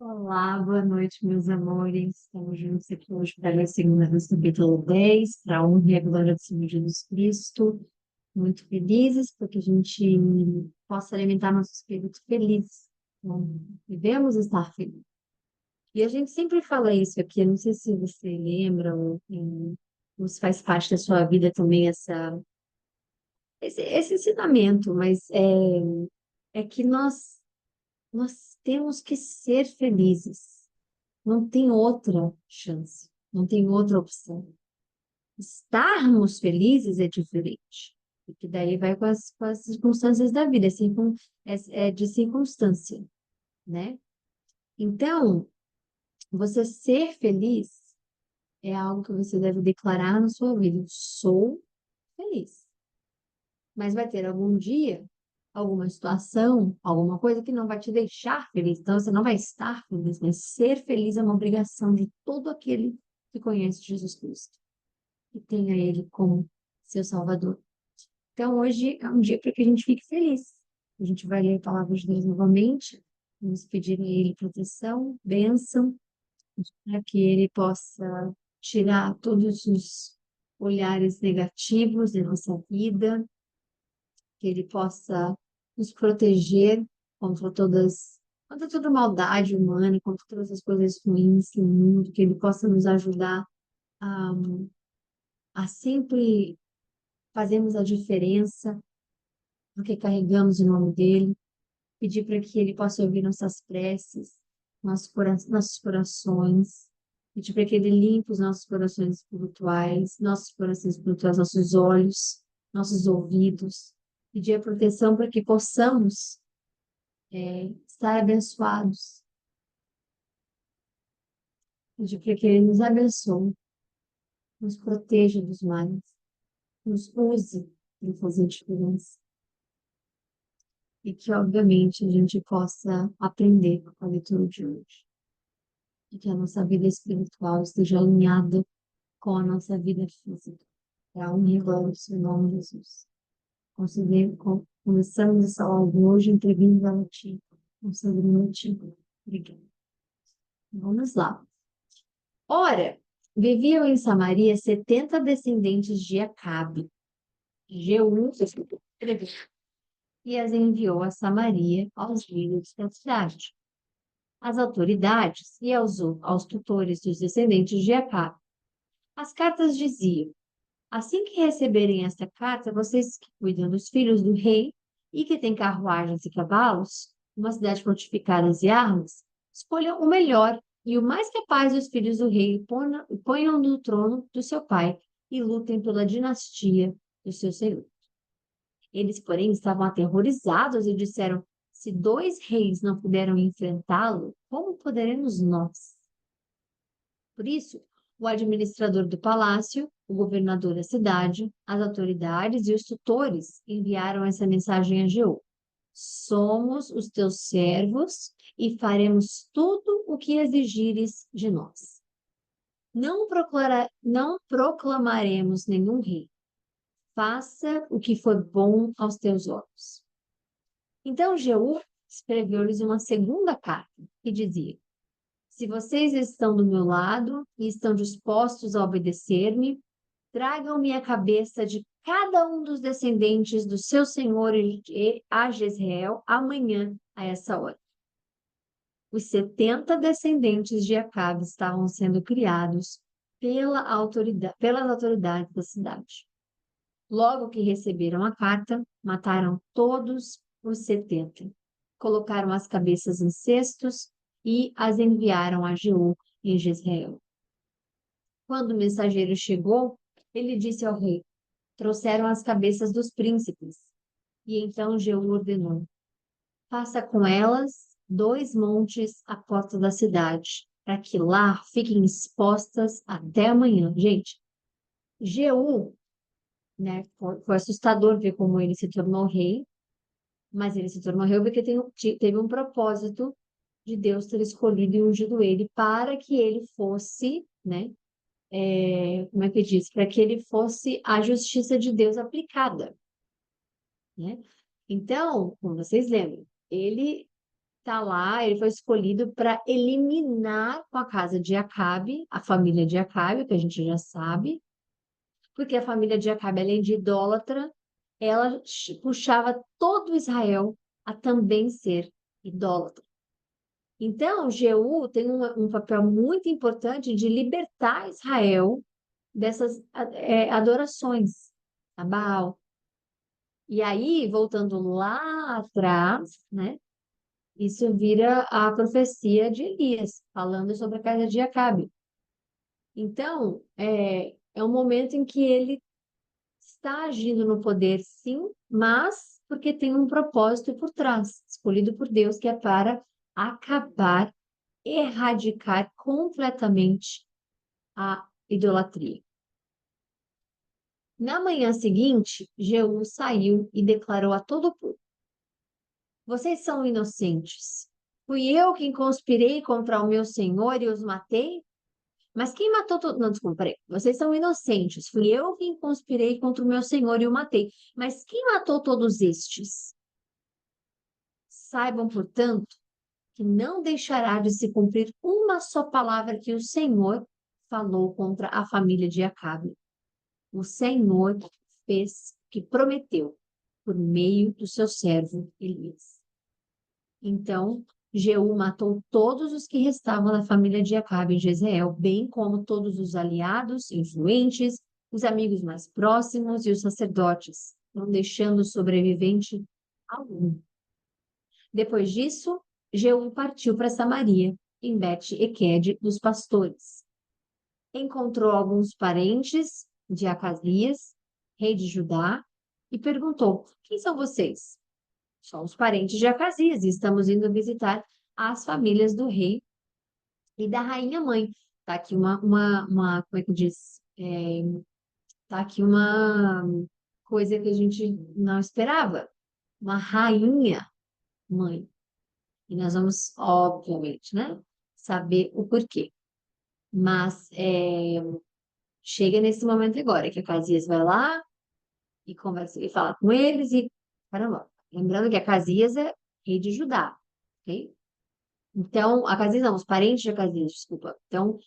Olá, boa noite, meus amores. Estamos juntos aqui hoje para ler 2 capítulo 10, para a honra e a glória do Senhor Jesus Cristo. Muito felizes porque a gente possa alimentar nosso espírito feliz. Então, devemos estar felizes. E a gente sempre fala isso aqui, eu não sei se você lembra ou se faz parte da sua vida também esse ensinamento, mas é que nós temos que ser felizes. Não tem outra chance, não tem outra opção. Estarmos felizes é diferente, porque daí vai com as circunstâncias da vida, é de circunstância, né? Então, você ser feliz é algo que você deve declarar na sua vida. Eu sou feliz. Mas vai ter algum dia, alguma situação, alguma coisa que não vai te deixar feliz. Então, você não vai estar feliz, mas ser feliz é uma obrigação de todo aquele que conhece Jesus Cristo e tenha Ele como seu Salvador. Então, hoje é um dia para que a gente fique feliz. A gente vai ler a palavra de Deus novamente, vamos pedir a Ele proteção, bênção, para que Ele possa tirar todos os olhares negativos da nossa vida, que Ele possa nos proteger contra contra toda maldade humana, contra todas as coisas ruins do mundo, que Ele possa nos ajudar a, a sempre fazermos a diferença, porque carregamos o nome dele, pedir para que ele possa ouvir nossas preces, nossos corações, pedir para que ele limpe os nossos corações espirituais, nossos olhos, nossos ouvidos, pedir a proteção para que possamos estar abençoados, pedir para que ele nos abençoe, nos proteja dos males, nos use para fazer diferença. E que, obviamente, a gente possa aprender com a leitura de hoje. E que a nossa vida espiritual esteja alinhada com a nossa vida física. É a honra e glória do seu nome, Jesus. Começamos essa aula hoje entregando a ti, consagrando a ti. Obrigada. Vamos lá. Ora, viviam em Samaria 70 descendentes de Acabe. Jeú escreveu e as enviou a Samaria aos líderes da cidade, às autoridades e aos tutores dos descendentes de Acabe. As cartas diziam: assim que receberem esta carta, vocês que cuidam dos filhos do rei e que têm carruagens e cavalos, uma cidade fortificada e armas, escolham o melhor e o mais capaz dos filhos do rei e ponham no trono do seu pai e lutem pela dinastia do seu senhor. Eles, porém, estavam aterrorizados e disseram: se 2 reis não puderam enfrentá-lo, como poderemos nós? Por isso, o administrador do palácio, o governador da cidade, as autoridades e os tutores enviaram essa mensagem a Jeú: somos os teus servos e faremos tudo o que exigires de nós. Não proclamaremos nenhum rei. Faça o que for bom aos teus olhos. Então Jeú escreveu-lhes uma segunda carta, que dizia: se vocês estão do meu lado e estão dispostos a obedecer-me, tragam-me a cabeça de cada um dos descendentes do seu senhor a Jezreel amanhã, a essa hora. Os 70 descendentes de Acabe estavam sendo criados pelas autoridades da cidade. Logo que receberam a carta, mataram todos os 70. Colocaram as cabeças em cestos e as enviaram a Jeú em Jezreel. Quando o mensageiro chegou, ele disse ao rei: trouxeram as cabeças dos príncipes. E então Jeú ordenou: faça com elas 2 montes à porta da cidade, para que lá fiquem expostas até amanhã. Gente, Jeú, né, foi assustador ver como ele se tornou rei, mas ele se tornou rei porque teve um propósito de Deus ter escolhido e ungido ele para que ele fosse, né, como é que diz? Para que ele fosse a justiça de Deus aplicada, né? Então, como vocês lembram, ele tá lá, ele foi escolhido para eliminar com a casa de Acabe, a família de Acabe, que a gente já sabe, porque a família de Acabe, além de idólatra, ela puxava todo Israel a também ser idólatra. Então, Jeú tem um papel muito importante de libertar Israel dessas adorações a Baal. E aí, voltando lá atrás, né? Isso vira a profecia de Elias, falando sobre a casa de Acabe. Então, é um momento em que ele está agindo no poder, sim, mas porque tem um propósito por trás, escolhido por Deus, que é para acabar, erradicar completamente a idolatria. Na manhã seguinte, Jeú saiu e declarou a todo o povo: Vocês são inocentes. Fui eu quem conspirei contra o meu senhor e os matei? Mas quem matou todo... Não, desculpa, peraí. Vocês são inocentes. Fui eu quem conspirei contra o meu senhor e o matei. Mas quem matou todos estes? Saibam, portanto, que não deixará de se cumprir uma só palavra que o Senhor falou contra a família de Acabe. O Senhor fez o que prometeu por meio do seu servo Elias. Então, Jeú matou todos os que restavam da família de Acabe em Jezreel, bem como todos os aliados, influentes, os amigos mais próximos e os sacerdotes, não deixando sobrevivente algum. Depois disso, Jeú partiu para Samaria, em Bet-Equede dos pastores. Encontrou alguns parentes de Acasias, rei de Judá, e perguntou: Quem são vocês? Somos parentes de Acasias e estamos indo visitar as famílias do rei e da rainha mãe. Tá aqui como é que diz? Tá aqui uma coisa que a gente não esperava. Uma rainha mãe. E nós vamos, obviamente, né, saber o porquê. Mas chega nesse momento agora, que Acasias vai lá e conversa e fala com eles e caramba. Lembrando que Acasias é rei de Judá, ok? Então, Acasias não, os parentes de Acasias, desculpa. Então,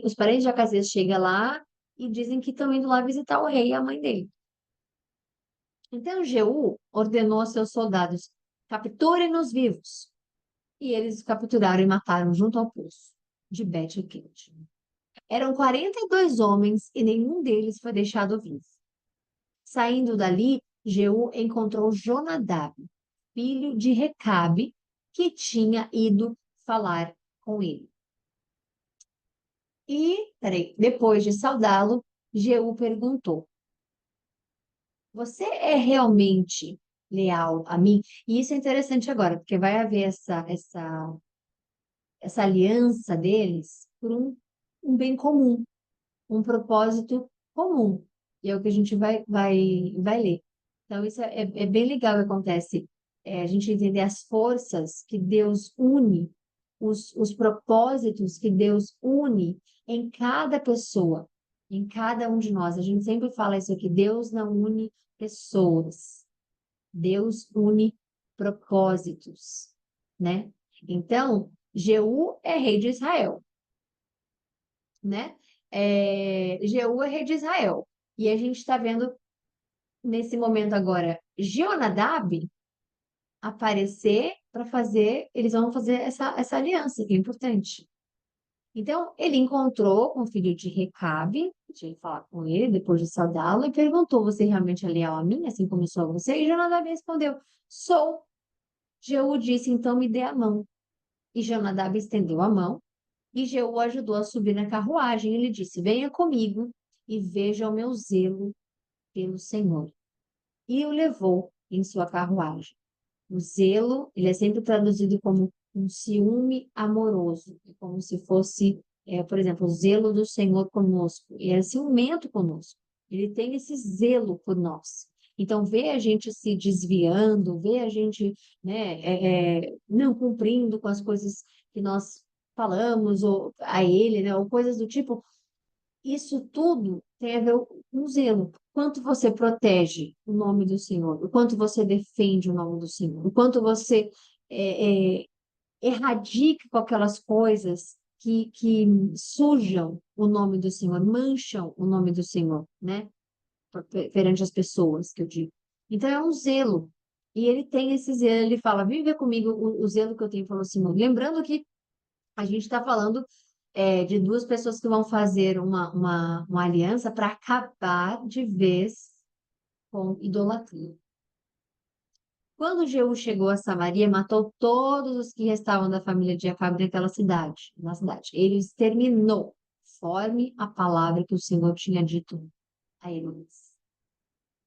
os parentes de Acasias chegam lá e dizem que estão indo lá visitar o rei e a mãe dele. Então, Jeú ordenou aos seus soldados: capturem-nos vivos. E eles os capturaram e mataram junto ao poço de Bet-Eked. Eram 42 homens e nenhum deles foi deixado vivo. Saindo dali, Jeú encontrou Jonadab, filho de Recabe, que tinha ido falar com ele. E, peraí, depois de saudá-lo, Jeú perguntou: Você é realmente leal a mim? E isso é interessante agora, porque vai haver essa aliança deles por um bem comum, um propósito comum. E é o que a gente vai ler. Então, isso é bem legal que acontece. A gente entender as forças que Deus une, os propósitos que Deus une em cada pessoa, em cada um de nós. A gente sempre fala isso aqui, Deus não une pessoas, Deus une propósitos, né? Então, Jeú é rei de Israel, né? Jeú é rei de Israel. E a gente está vendo nesse momento agora Jonadab aparecer para fazer, eles vão fazer essa aliança, que é importante. Então, ele encontrou com o filho de Recabe, tinha que falar com ele depois de saudá-lo, e perguntou: Você realmente é leal a mim, assim como eu sou a você? E Jonadab respondeu: Sou. Jeú disse: Então me dê a mão. E Jonadab estendeu a mão, e Jeú ajudou a subir na carruagem. Ele disse: Venha comigo e veja o meu zelo pelo Senhor. E o levou em sua carruagem. O zelo, ele é sempre traduzido como um ciúme amoroso, é como se fosse, por exemplo, o zelo do Senhor conosco. Ele é ciumento conosco. Ele tem esse zelo por nós. Então, ver a gente se desviando, ver a gente, né, não cumprindo com as coisas que nós falamos ou a ele, né, ou coisas do tipo, isso tudo tem a ver com zelo. O quanto você protege o nome do Senhor, o quanto você defende o nome do Senhor, o quanto você é, erradique com aquelas coisas que sujam o nome do Senhor, mancham o nome do Senhor, né? Perante as pessoas, que eu digo. Então, é um zelo. E ele tem esse zelo, ele fala, vem ver comigo o zelo que eu tenho pelo Senhor. Lembrando que a gente está falando de duas pessoas que vão fazer uma aliança para acabar de vez com idolatria. Quando Jeú chegou a Samaria, matou todos os que restavam da família de Acabe naquela cidade, na cidade. Ele exterminou, conforme a palavra que o Senhor tinha dito a eles.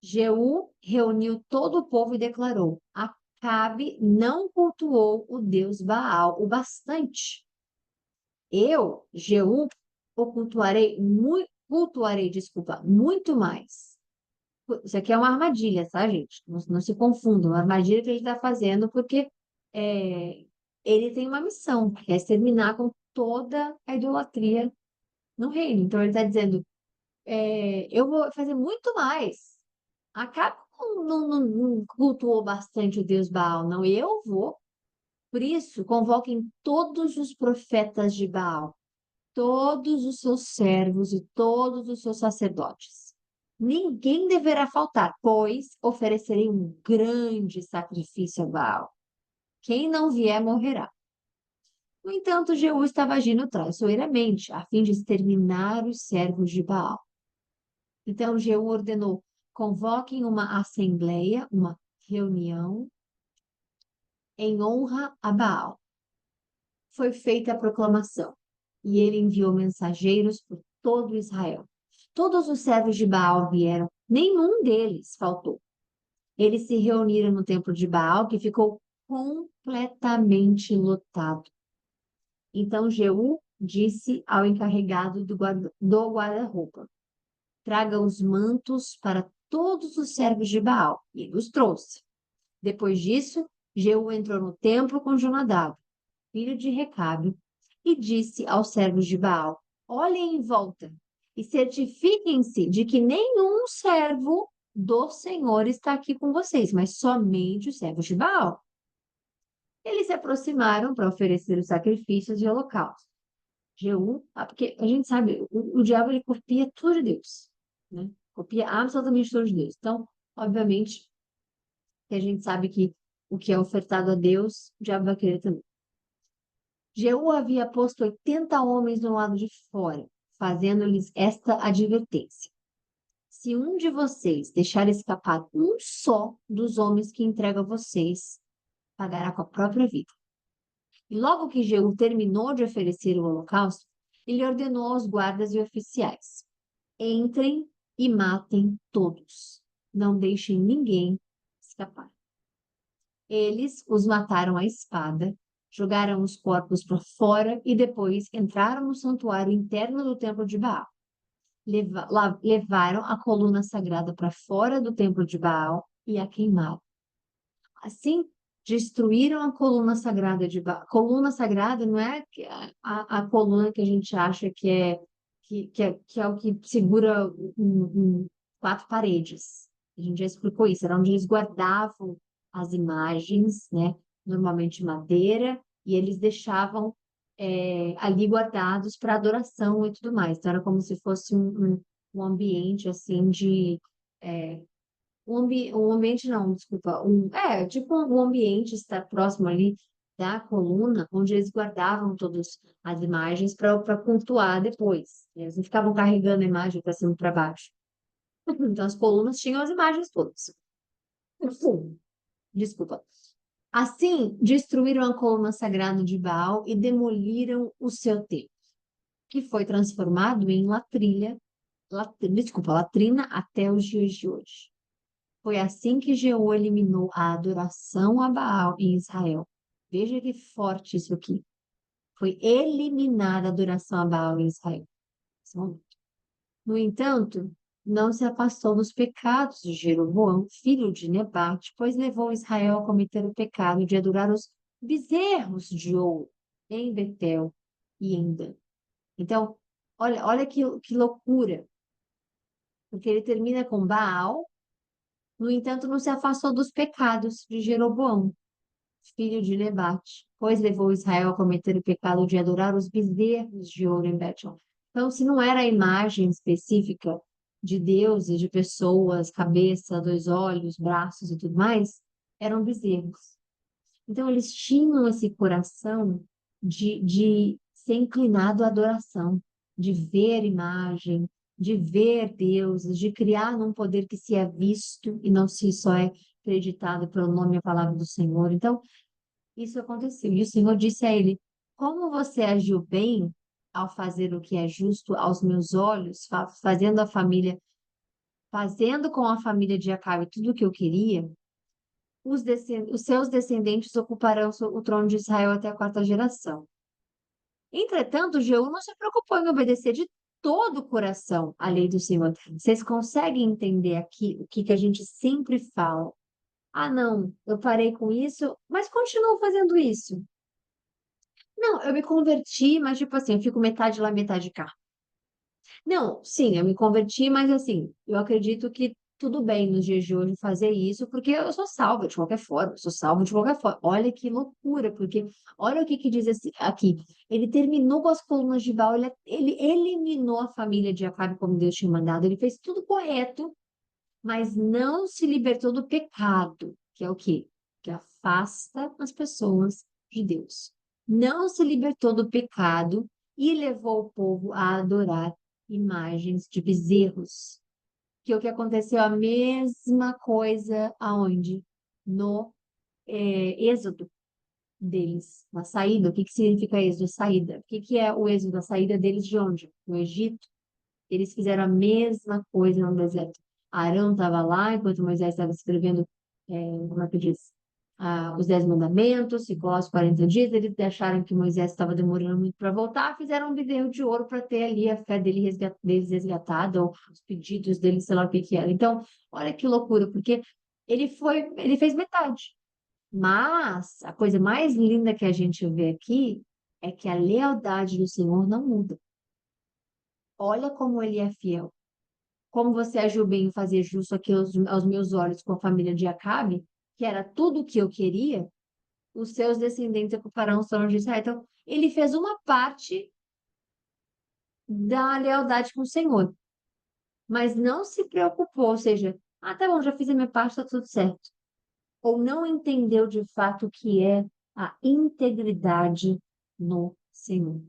Jeú reuniu todo o povo e declarou: Acabe não cultuou o Deus Baal o bastante. Eu, Jeú, o cultuarei, desculpa, muito mais. Isso aqui é uma armadilha, tá, gente? Não se confundam. Uma armadilha que ele está fazendo porque é, ele tem uma missão, que é exterminar com toda a idolatria no reino. Então ele está dizendo, eu vou fazer muito mais. Acaba não cultuou bastante o Deus Baal, não. Eu vou. Por isso, convoquem todos os profetas de Baal, todos os seus servos e todos os seus sacerdotes. Ninguém deverá faltar, pois oferecerei um grande sacrifício a Baal. Quem não vier morrerá. No entanto, Jeú estava agindo traiçoeiramente, a fim de exterminar os servos de Baal. Então, Jeú ordenou: convoquem uma assembleia, uma reunião, em honra a Baal. Foi feita a proclamação, e ele enviou mensageiros por todo Israel. Todos os servos de Baal vieram, nenhum deles faltou. Eles se reuniram no templo de Baal, que ficou completamente lotado. Então Jeú disse ao encarregado do guarda-roupa: traga os mantos para todos os servos de Baal. E ele os trouxe. Depois disso, Jeú entrou no templo com Jonadab, filho de Recabe, e disse aos servos de Baal: olhem em volta e certifiquem-se de que nenhum servo do Senhor está aqui com vocês, mas somente os servos de Baal. Eles se aproximaram para oferecer os sacrifícios e holocaustos. Jeú, porque a gente sabe, o diabo ele copia tudo de Deus, né? Copia absolutamente tudo de Deus. Então, obviamente, que a gente sabe que o que é ofertado a Deus, o diabo vai querer também. Jeú havia posto 80 homens do lado de fora, fazendo-lhes esta advertência: se um de vocês deixar escapar um só dos homens que entrega a vocês, pagará com a própria vida. E logo que Jeú terminou de oferecer o holocausto, ele ordenou aos guardas e oficiais: entrem e matem todos. Não deixem ninguém escapar. Eles os mataram à espada, jogaram os corpos para fora e depois entraram no santuário interno do templo de Baal. Levaram a coluna sagrada para fora do templo de Baal e a queimaram. Assim, destruíram a coluna sagrada de Baal. Coluna sagrada não é a coluna que a gente acha que é o que segura quatro paredes. A gente já explicou isso, era onde eles guardavam as imagens, né? Normalmente madeira, e eles deixavam ali guardados para adoração e tudo mais. Então, era como se fosse um ambiente assim de é, um ambiente não, desculpa, tipo um ambiente está próximo ali da coluna, onde eles guardavam todas as imagens para cultuar depois. Eles não ficavam carregando a imagem para cima e para baixo. Então as colunas tinham as imagens todas. Desculpa. Assim, destruíram a coluna sagrada de Baal e demoliram o seu templo, que foi transformado em latrina até os dias de hoje. Foi assim que Jeú eliminou a adoração a Baal em Israel. Veja que forte isso aqui. Foi eliminada a adoração a Baal em Israel. No entanto, não se afastou dos pecados de Jeroboão, filho de Nebate, pois levou Israel a cometer o pecado de adorar os bezerros de ouro em Betel e em Dan. Então, olha que loucura. Porque ele termina com Baal, no entanto, não se afastou dos pecados de Jeroboão. filho de Nebate, pois levou Israel a cometer o pecado de adorar os bezerros de ouro em Betel. Então, se não era a imagem específica de deuses, de pessoas, cabeça, dois olhos, braços e tudo mais, eram bezerros. Então, eles tinham esse coração de ser inclinado à adoração, de ver imagem, de ver deuses, de criar num poder que se é visto e não se só é acreditado pelo nome e a palavra do Senhor. Então, isso aconteceu. E o Senhor disse a ele: Como você agiu bem ao fazer o que é justo aos meus olhos, fazendo com a família de Acabe tudo o que eu queria, os seus descendentes ocuparão o trono de Israel até a quarta geração. Entretanto, Jeú não se preocupou em obedecer de todo o coração à lei do Senhor. Vocês conseguem entender aqui o que a gente sempre fala? Ah, não, eu parei com isso, mas continuo fazendo isso. Não, eu me converti, mas tipo assim, eu fico metade lá, metade cá. Não, sim, eu me converti, mas assim, eu acredito que tudo bem nos dias de hoje fazer isso, porque eu sou salva de qualquer forma, eu sou salva de qualquer forma. Olha que loucura, porque olha o que diz aqui. Ele terminou com as colunas de Baal, ele eliminou a família de Acabe como Deus tinha mandado, ele fez tudo correto, mas não se libertou do pecado, que é o quê? Que afasta as pessoas de Deus. Não se libertou do pecado e levou o povo a adorar imagens de bezerros. Que é o que aconteceu a mesma coisa aonde? No êxodo deles, na saída. O que significa êxodo? Saída. O que é o êxodo? A saída deles de onde? No Egito. Eles fizeram a mesma coisa no deserto. Arão estava lá enquanto Moisés estava escrevendo, como é que diz? Os 10 mandamentos, ficou lá os 40 dias. Eles acharam que Moisés estava demorando muito para voltar, fizeram um bezerro de ouro para ter ali a fé deles resgatada, ou os pedidos deles, sei lá o que que era. Então, olha que loucura, porque ele fez metade. Mas a coisa mais linda que a gente vê aqui é que a lealdade do Senhor não muda. Olha como ele é fiel. Como você agiu bem em fazer justo aqui aos meus olhos com a família de Acabe, que era tudo o que eu queria, os seus descendentes ocuparão o trono de Israel. Então, ele fez uma parte da lealdade com o Senhor, mas não se preocupou, ou seja, tá bom, já fiz a minha parte, tá tudo certo. Ou não entendeu de fato o que é a integridade no Senhor.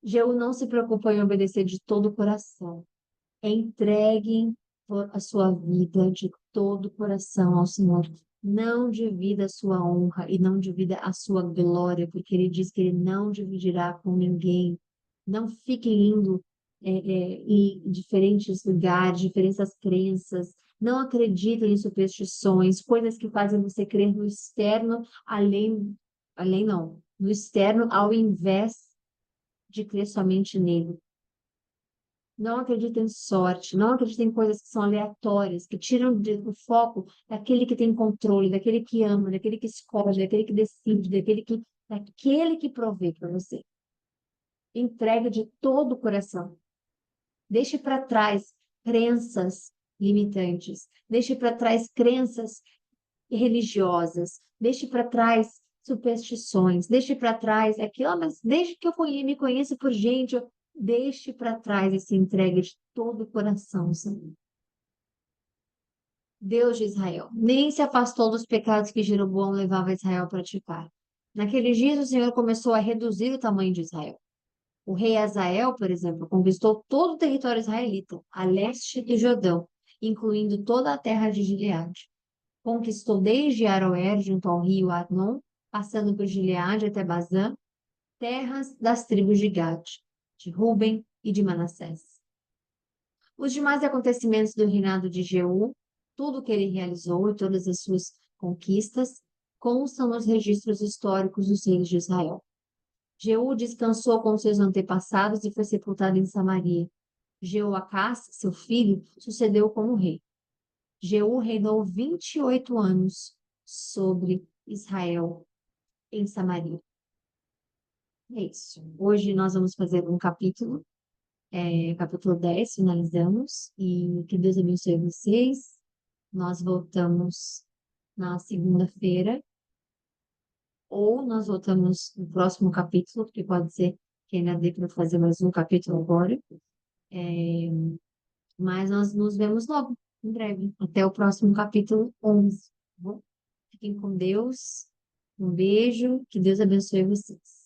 Jeú não se preocupou em obedecer de todo o coração. Entreguem a sua vida de todo o coração ao Senhor. Não divida a sua honra e não divida a sua glória, porque ele diz que ele não dividirá com ninguém. Não fiquem indo em diferentes lugares, diferentes crenças. Não acreditem em superstições, coisas que fazem você crer no externo, além não, no externo, ao invés de crer somente nele. Não acredita em sorte, não acredita em coisas que são aleatórias, que tiram o foco daquele que tem controle, daquele que ama, daquele que escolhe, daquele que decide, daquele que provê para você. Entrega de todo o coração. Deixe para trás crenças limitantes. Deixe para trás crenças religiosas. Deixe para trás superstições. Deixe para trás aquilo, mas desde que eu me conheço por gente, deixe para trás essa entrega de todo o coração, Senhor. Deus de Israel, nem se afastou dos pecados que Jeroboão levava Israel a praticar. Naqueles dias, o Senhor começou a reduzir o tamanho de Israel. O rei Hazael, por exemplo, conquistou todo o território israelita, a leste do Jordão, incluindo toda a terra de Gileade. Conquistou desde Aroer, junto ao rio Arnon, passando por Gileade até Bazã, terras das tribos de Gad, de Ruben e de Manassés. Os demais acontecimentos do reinado de Jeú, tudo o que ele realizou e todas as suas conquistas, constam nos registros históricos dos reis de Israel. Jeú descansou com seus antepassados e foi sepultado em Samaria. Jeoacás, seu filho, sucedeu como rei. Jeú reinou 28 anos sobre Israel em Samaria. É isso. Hoje nós vamos fazer um capítulo, capítulo 10, finalizamos, e que Deus abençoe vocês. Nós voltamos na segunda-feira ou nós voltamos no próximo capítulo, porque pode ser que ainda dê para fazer mais um capítulo agora. Mas nós nos vemos logo, em breve. Até o próximo capítulo 11. Tá bom? Fiquem com Deus. Um beijo. Que Deus abençoe vocês.